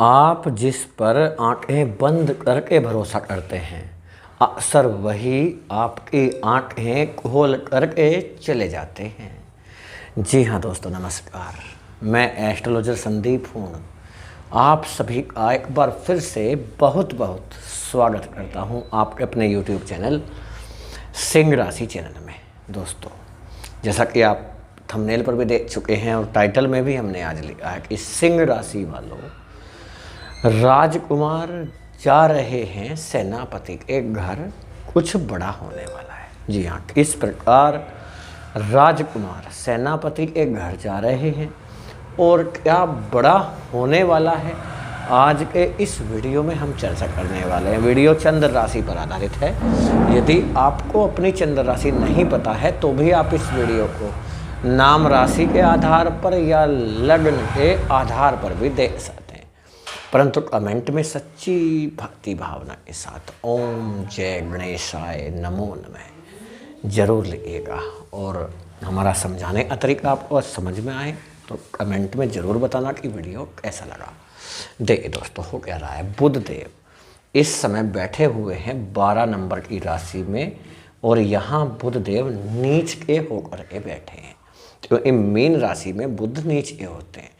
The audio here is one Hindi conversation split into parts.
आप जिस पर आंखें बंद करके भरोसा करते हैं, अक्सर वही आपकी आंखें खोल करके चले जाते हैं। जी हाँ दोस्तों, नमस्कार। मैं एस्ट्रोलॉजर संदीप हूँ। आप सभी का एक बार फिर से बहुत बहुत स्वागत करता हूँ आपके अपने YouTube चैनल सिंह राशि चैनल में। दोस्तों, जैसा कि आप थंबनेल पर भी देख चुके हैं और टाइटल में भी हमने आज लिखा है कि सिंह राशि वालों, राजकुमार जा रहे हैं सेनापति के घर, कुछ बड़ा होने वाला है। जी हाँ, इस प्रकार राजकुमार सेनापति के घर जा रहे हैं और क्या बड़ा होने वाला है, आज के इस वीडियो में हम चर्चा करने वाले हैं। वीडियो चंद्र राशि पर आधारित है। यदि आपको अपनी चंद्र राशि नहीं पता है तो भी आप इस वीडियो को नाम राशि के आधार पर या लग्न के आधार पर भी देख सकते हैं, परंतु कमेंट में सच्ची भक्ति भावना के साथ ओम जय गणेशाय नमो नमः जरूर लिखिएगा। और हमारा समझाने का तरीका आपको समझ में आए तो कमेंट में ज़रूर बताना कि वीडियो कैसा लगा। देखिए दोस्तों, हो क्या रहा है, बुध देव इस समय बैठे हुए हैं 12 नंबर की राशि में और यहाँ बुध देव नीच के होकर के बैठे हैं। तो मीन राशि में बुध नीच के होते हैं।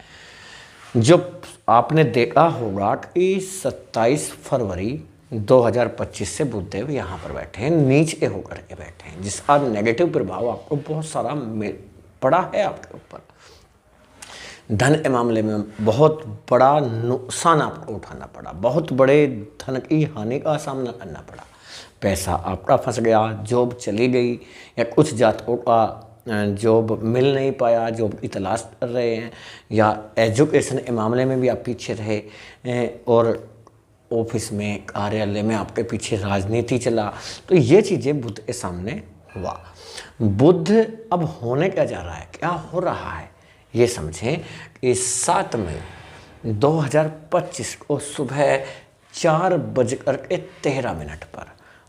जो आपने देखा होगा कि 27 फरवरी 2025 से बुध देव यहाँ पर बैठे हैं, नीच के होकर के बैठे हैं, जिसका नेगेटिव प्रभाव आपको बहुत सारा पड़ा है आपके ऊपर। धन के मामले में बहुत बड़ा नुकसान आपको उठाना पड़ा, बहुत बड़े धन की हानि का सामना करना पड़ा। पैसा आपका फंस गया, जॉब चली गई, या कुछ जातकों का जॉब मिल नहीं पाया, जॉब की तलाश कर रहे हैं, या एजुकेशन के मामले में भी आप पीछे रहे और ऑफिस में कार्यालय में आपके पीछे राजनीति चला। तो ये चीज़ें बुध के सामने हुआ। बुध अब होने क्या जा रहा है, क्या हो रहा है, ये समझें कि 7 मई 2025 को सुबह 4:13 पर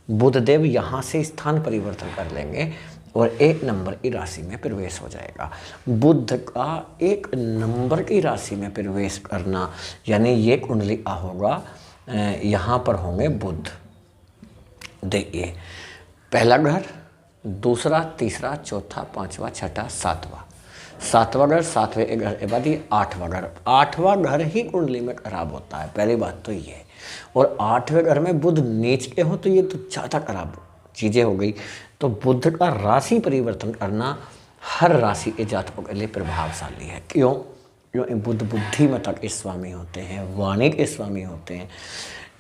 बुधदेव यहाँ से स्थान परिवर्तन कर लेंगे और 1 नंबर की राशि में प्रवेश हो जाएगा। बुध का 1 नंबर की राशि में प्रवेश करना यानी ये कुंडली का होगा, यहाँ पर होंगे बुध। देखिए, पहला घर, दूसरा, तीसरा, चौथा, पांचवा, छठा, सातवां घर, 7वें घर के बाद ये 8वां घर। 8वां घर ही कुंडली में खराब होता है, पहली बात तो ये है। और 8वें घर में बुध नीच के हो तो ये तो ज़्यादा खराब चीज़ें हो गई। तो बुध का राशि परिवर्तन करना हर राशि के जातकों के लिए प्रभावशाली है। क्यों? क्योंकि बुध बुद्धिमत्ता के स्वामी होते हैं, वाणी के स्वामी होते हैं,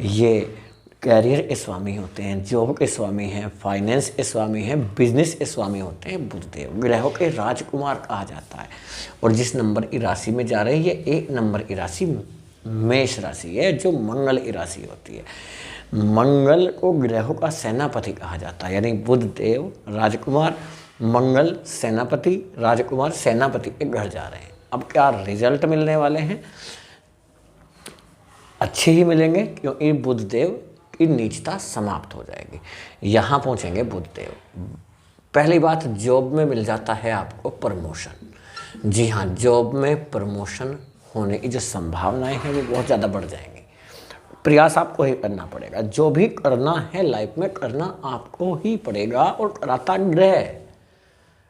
ये कैरियर के स्वामी होते हैं, जॉब के स्वामी हैं, फाइनेंस के स्वामी हैं, बिजनेस के स्वामी होते हैं। बुधदेव ग्रहों के राजकुमार कहा जाता है। और जिस नंबर की राशि में जा रही है, 1 नंबर की राशि मेष राशि है, जो मंगल की राशि होती है। मंगल को ग्रहों का सेनापति कहा जाता है, यानी बुधदेव राजकुमार, मंगल सेनापति, राजकुमार सेनापति के घर जा रहे हैं। अब क्या रिजल्ट मिलने वाले हैं? अच्छे ही मिलेंगे, क्योंकि बुधदेव की नीचता समाप्त हो जाएगी। यहाँ पहुँचेंगे बुधदेव। पहली बात, जॉब में मिल जाता है आपको प्रमोशन। जी हाँ, जॉब में प्रमोशन होने की जो संभावनाएं हैं वो बहुत ज़्यादा बढ़ जाएंगी। प्रयास आपको ही करना पड़ेगा, जो भी करना है लाइफ में करना आपको ही पड़ेगा। और कराता ग्रह,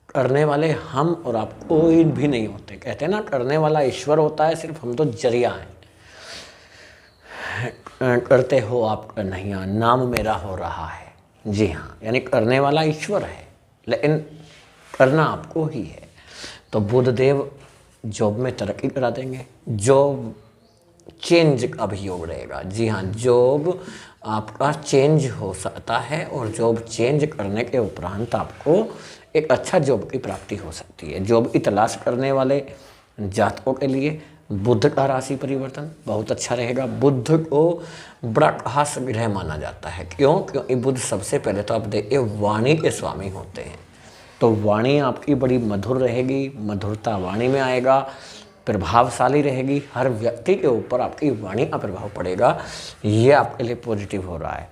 करने वाले हम और आप कोई भी नहीं होते। कहते हैं ना, करने वाला ईश्वर होता है, सिर्फ हम तो जरिया हैं। करते हो आप नहीं, नाम मेरा हो रहा है। जी हाँ, यानी करने वाला ईश्वर है, लेकिन करना आपको ही है। तो बुधदेव जॉब में तरक्की करा देंगे। जॉब चेंज का भी योग रहेगा। जी हाँ, जॉब आपका चेंज हो सकता है और जॉब चेंज करने के उपरांत आपको एक अच्छा जॉब की प्राप्ति हो सकती है। जॉब की तलाश करने वाले जातकों के लिए बुध का राशि परिवर्तन बहुत अच्छा रहेगा। बुध को बड़ा खास ग्रह माना जाता है। क्यों? क्योंकि बुध सबसे पहले तो आप देखिए वाणी के स्वामी होते हैं। तो वाणी आपकी बड़ी मधुर रहेगी, मधुरता वाणी में आएगा, प्रभावशाली रहेगी। हर व्यक्ति के ऊपर आपकी वाणी का प्रभाव पड़ेगा। ये आपके लिए पॉजिटिव हो रहा है।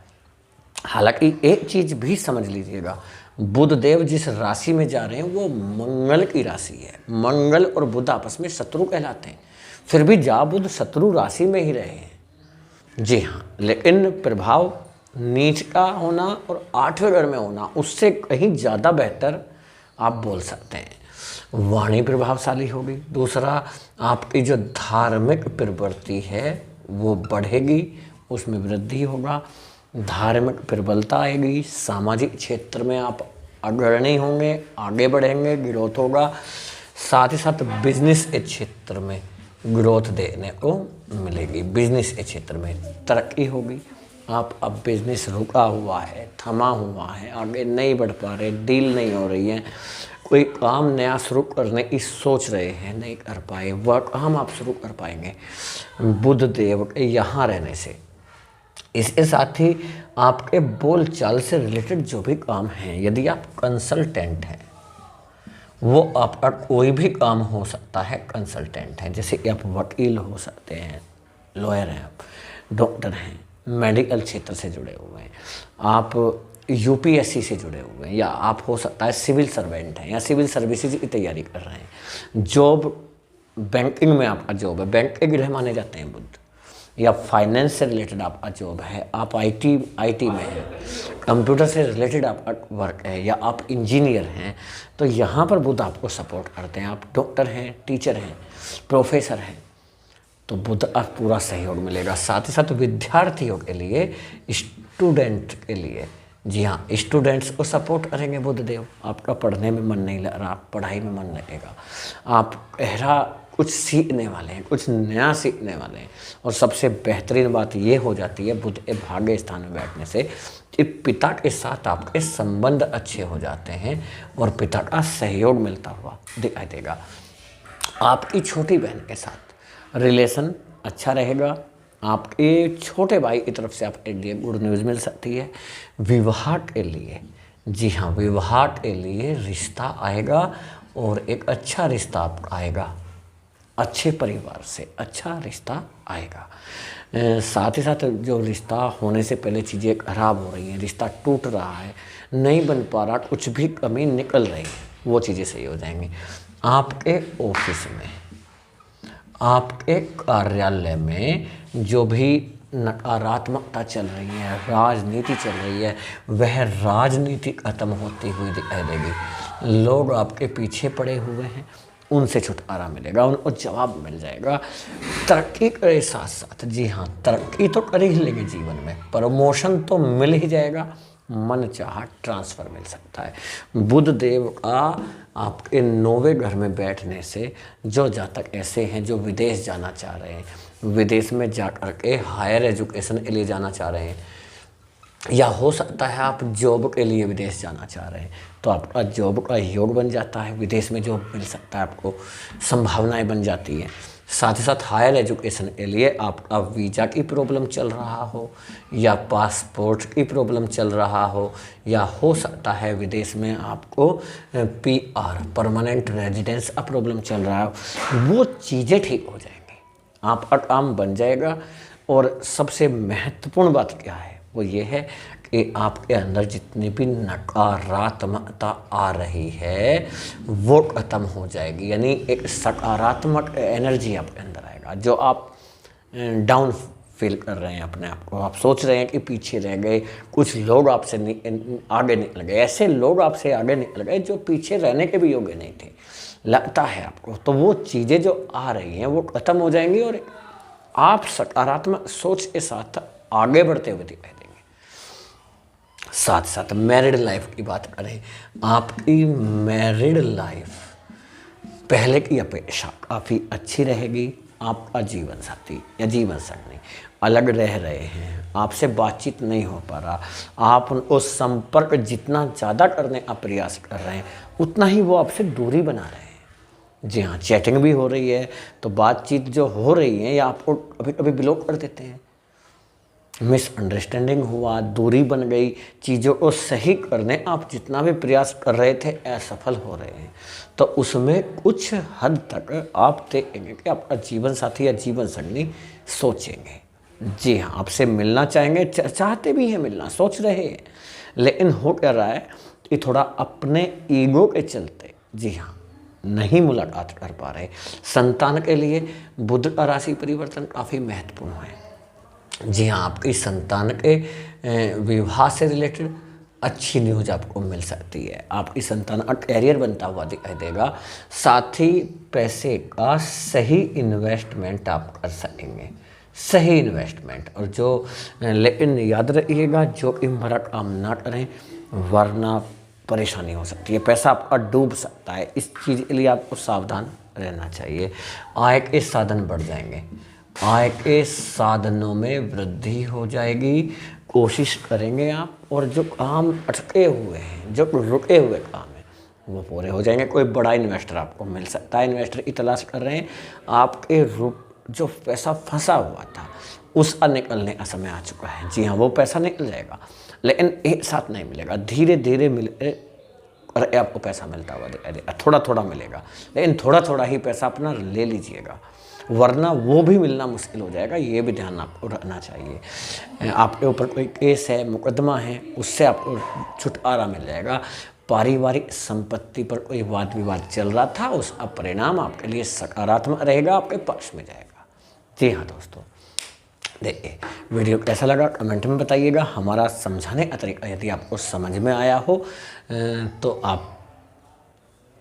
हालांकि एक चीज़ भी समझ लीजिएगा, बुधदेव जिस राशि में जा रहे हैं वो मंगल की राशि है। मंगल और बुध आपस में शत्रु कहलाते हैं। फिर भी जा बुध शत्रु राशि में ही रहे हैं। जी हाँ, लेकिन प्रभाव नीच का होना और 8वें घर में होना उससे कहीं ज़्यादा बेहतर आप बोल सकते हैं। वाणी प्रभावशाली होगी। दूसरा, आपकी जो धार्मिक प्रवृत्ति है वो बढ़ेगी, उसमें वृद्धि होगा। धार्मिक प्रबलता आएगी। सामाजिक क्षेत्र में आप अग्रणी होंगे, आगे बढ़ेंगे, ग्रोथ होगा। साथ ही साथ बिजनेस के क्षेत्र में ग्रोथ देखने को मिलेगी। बिजनेस के क्षेत्र में तरक्की होगी। आप अब बिजनेस रुका हुआ है, थमा हुआ है, आगे नहीं बढ़ पा रहे, डील नहीं हो रही है, कोई काम नया शुरू करने की सोच रहे हैं, नहीं कर पाए, वह काम आप शुरू कर पाएंगे बुध देव के यहाँ रहने से। इसके साथ ही आपके बोल चाल से रिलेटेड जो भी काम हैं, यदि आप कंसल्टेंट हैं, वो आपका कोई भी काम हो सकता है। कंसल्टेंट है जैसे कि आप वकील हो सकते हैं, लॉयर हैं, आप डॉक्टर हैं, मेडिकल क्षेत्र से जुड़े हुए हैं, आप यूपीएससी से जुड़े हुए हैं, या आप हो सकता है सिविल सर्वेंट हैं या सिविल सर्विसेज की तैयारी कर रहे हैं। जॉब बैंकिंग में आपका जॉब है, बैंक के गृह माने जाते हैं बुध, या फाइनेंस से रिलेटेड आपका जॉब है, आप आईटी में हैं, कंप्यूटर से रिलेटेड आपका वर्क है, या आप इंजीनियर हैं, तो यहाँ पर बुध आपको सपोर्ट करते हैं। आप डॉक्टर हैं, टीचर हैं, प्रोफेसर हैं, तो बुध आप पूरा सहयोग मिलेगा। साथ ही साथ विद्यार्थियों के लिए, स्टूडेंट के लिए, जी हाँ, स्टूडेंट्स को सपोर्ट करेंगे बुध देव। आपका पढ़ने में मन नहीं लग रहा, पढ़ाई में मन लगेगा, आप गहरा कुछ सीखने वाले हैं, कुछ नया सीखने वाले हैं। और सबसे बेहतरीन बात ये हो जाती है बुध के भाग्य स्थान में बैठने से कि पिता के साथ आपके संबंध अच्छे हो जाते हैं और पिता का सहयोग मिलता हुआ दिखाई देगा। आपकी छोटी बहन के साथ रिलेशन अच्छा रहेगा। आपके छोटे भाई की तरफ से आपके लिए गुड न्यूज़ मिल सकती है। विवाह के लिए, जी हाँ, विवाह के लिए रिश्ता आएगा और एक अच्छा रिश्ता आपका आएगा, अच्छे परिवार से अच्छा रिश्ता आएगा। साथ ही साथ जो रिश्ता होने से पहले चीज़ें खराब हो रही हैं, रिश्ता टूट रहा है, नहीं बन पा रहा, कुछ भी कमी निकल रही है, वो चीज़ें सही हो जाएंगी। आपके ऑफिस में, आपके कार्यालय में जो भी नकारात्मकता चल रही है, राजनीति चल रही है, वह राजनीति खत्म होती हुई दिखाई देगी। लोग आपके पीछे पड़े हुए हैं, उनसे छुटकारा मिलेगा, उनको जवाब मिल जाएगा। तरक्की के साथ साथ, जी हाँ, तरक्की तो कर ही लेंगे जीवन में, प्रमोशन तो मिल ही जाएगा, मन चाहा ट्रांसफ़र मिल सकता है। बुध देव का आपके 9वें घर में बैठने से जो जातक ऐसे हैं जो विदेश जाना चाह रहे हैं, विदेश में जा कर के हायर एजुकेशन के लिए जाना चाह रहे हैं, या हो सकता है आप जॉब के लिए विदेश जाना चाह रहे हैं, तो आपका जॉब का योग बन जाता है, विदेश में जॉब मिल सकता है, आपको संभावनाएं बन जाती हैं। साथ ही साथ हायर एजुकेशन के लिए आपका वीज़ा की प्रॉब्लम चल रहा हो, या पासपोर्ट की प्रॉब्लम चल रहा हो, या हो सकता है विदेश में आपको पीआर परमानेंट रेजिडेंस का प्रॉब्लम चल रहा हो, वो चीज़ें ठीक हो जाएंगी, आपका काम बन जाएगा। और सबसे महत्वपूर्ण बात क्या है, वो ये है कि आपके अंदर जितनी भी नकारात्मकता आ रही है वो ख़त्म हो जाएगी, यानी एक सकारात्मक एनर्जी आपके अंदर आएगा। जो आप डाउन फील कर रहे हैं अपने आप को, आप सोच रहे हैं कि पीछे रह गए, कुछ लोग आपसे आगे निकल गए, ऐसे लोग आपसे आगे निकल गए जो पीछे रहने के भी योग्य नहीं थे, लगता है आपको, तो वो चीज़ें जो आ रही हैं वो ख़त्म हो जाएंगी और आप सकारात्मक सोच के साथ आगे बढ़ते हुए दिखाई देंगे। साथ साथ मैरिड लाइफ की बात करें, आपकी मैरिड लाइफ पहले की अपेक्षा काफ़ी अच्छी रहेगी। आपका जीवन साथी या जीवन संगी अलग रह रहे हैं, आपसे बातचीत नहीं हो पा रहा, आप उनको संपर्क जितना ज़्यादा करने का प्रयास कर रहे हैं उतना ही वो आपसे दूरी बना रहे हैं। जी हाँ, चैटिंग भी हो रही है तो बातचीत जो हो रही है या आपको कभी कभी ब्लॉक कर देते हैं, मिसअंडरस्टैंडिंग हुआ, दूरी बन गई, चीज़ों को सही करने आप जितना भी प्रयास कर रहे थे असफल हो रहे हैं, तो उसमें कुछ हद तक आप देखेंगे कि आपका जीवन साथी या जीवन संगी सोचेंगे, जी हाँ, आपसे मिलना चाहेंगे, चाहते भी हैं मिलना, सोच रहे हैं, लेकिन हो क्या रहा है कि थोड़ा अपने ईगो के चलते, जी हाँ, नहीं मुलाकात कर पा रहे, संतान के लिए बुध का राशि परिवर्तन काफ़ी महत्वपूर्ण है। जी हाँ, आपकी संतान के विवाह से रिलेटेड अच्छी न्यूज आपको मिल सकती है। आपकी संतान का कैरियर बनता हुआ दिखाई देगा। साथ ही पैसे का सही इन्वेस्टमेंट आप कर सकेंगे, सही इन्वेस्टमेंट। और जो लेकिन याद रखिएगा, जो इम्भरा काम ना करें वरना परेशानी हो सकती है, पैसा आपका डूब सकता है। इस चीज़ के लिए आपको सावधान रहना चाहिए। आय के साधन बढ़ जाएंगे, आय के साधनों में वृद्धि हो जाएगी। कोशिश करेंगे आप, और जो काम अटके हुए हैं, जो रुके हुए काम हैं, वो पूरे हो जाएंगे। कोई बड़ा इन्वेस्टर आपको मिल सकता है, इन्वेस्टर की तलाश कर रहे हैं। आपके जो पैसा फंसा हुआ था उसका निकलने का समय आ चुका है। जी हाँ, वो पैसा निकल जाएगा, लेकिन एक साथ नहीं मिलेगा, धीरे धीरे मिले। और आपको पैसा मिलता हुआ दिखाई देगा, थोड़ा थोड़ा मिलेगा, लेकिन थोड़ा थोड़ा ही पैसा अपना ले लीजिएगा, वरना वो भी मिलना मुश्किल हो जाएगा। ये भी ध्यान आपको रखना चाहिए। आपके ऊपर कोई केस है, मुकदमा है, उससे आपको छुटकारा मिल जाएगा। पारिवारिक संपत्ति पर कोई वाद विवाद चल रहा था, उसका परिणाम आपके लिए सकारात्मक रहेगा, आपके पक्ष में जाएगा। जी हाँ दोस्तों, देखिए वीडियो कैसा लगा कमेंट में बताइएगा। हमारा समझाने का तरीका यदि आपको समझ में आया हो तो आप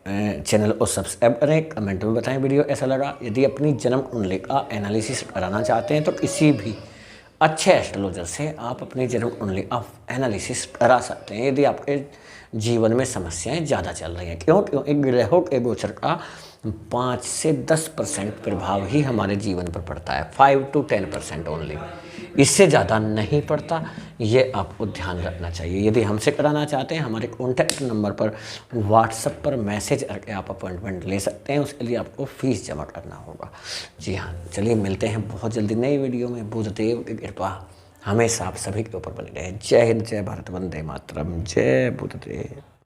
चैनल को सब्सक्राइब करें, कमेंट में बताएं वीडियो कैसा लगा। यदि अपनी जन्म कुंडली का एनालिसिस कराना चाहते हैं तो किसी भी अच्छे एस्ट्रोलॉजर से आप अपनी जन्म कुंडली का एनालिसिस करा सकते हैं, यदि आपके जीवन में समस्याएं ज़्यादा चल रही हैं। क्योंकि ग्रहों के गोचर का 5 से 10% प्रभाव ही हमारे जीवन पर पड़ता है, 5 to 10% ओनली, इससे ज़्यादा नहीं पड़ता। ये आपको ध्यान रखना चाहिए। यदि हमसे कराना चाहते हैं, हमारे कॉन्टैक्ट नंबर पर व्हाट्सएप पर मैसेज करके आप अपॉइंटमेंट ले सकते हैं। उसके लिए आपको फीस जमा करना होगा। जी हाँ, चलिए मिलते हैं बहुत जल्दी नई वीडियो में। बुधदेव की कृपा हमेशा आप सभी के ऊपर बनी रहे। जय हिंद, जय भारत, वंदे मातरम, जय बुधदेव।